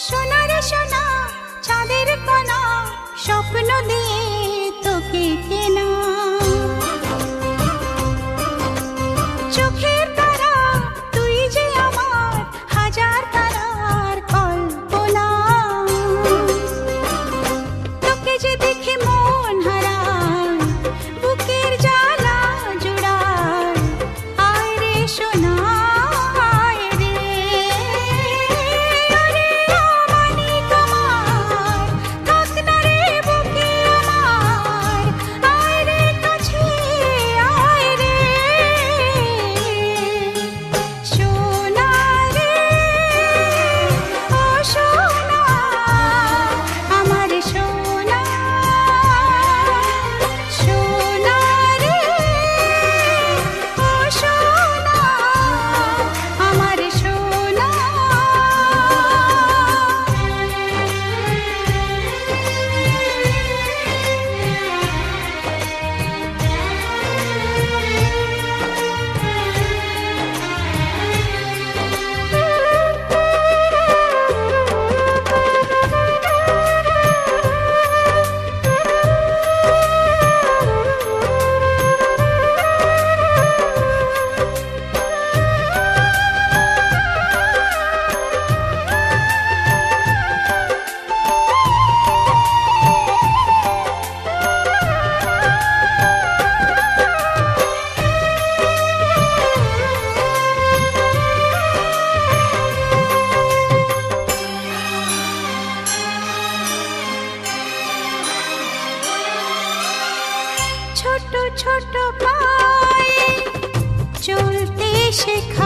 সোনারে সোনা চাঁদের কণা স্বপ্ন দিয়ে তোকে কেনা চোখের তারা তুই যে আমার হাজার তারার কল্পনা তোকে যে দেখে মন হারায় বুকের জ্বালা জুড়ায় আয় রে সোনা আয় রে ওরে আমানি তোমার থাক না রে বুকে আমার আয় রে কাছে আয় রে সোনা রে ও সোনা আমার সোনা সোনা রে ও সোনা আমার সোনা ছোট ছোট পায়ে চলতে শেখা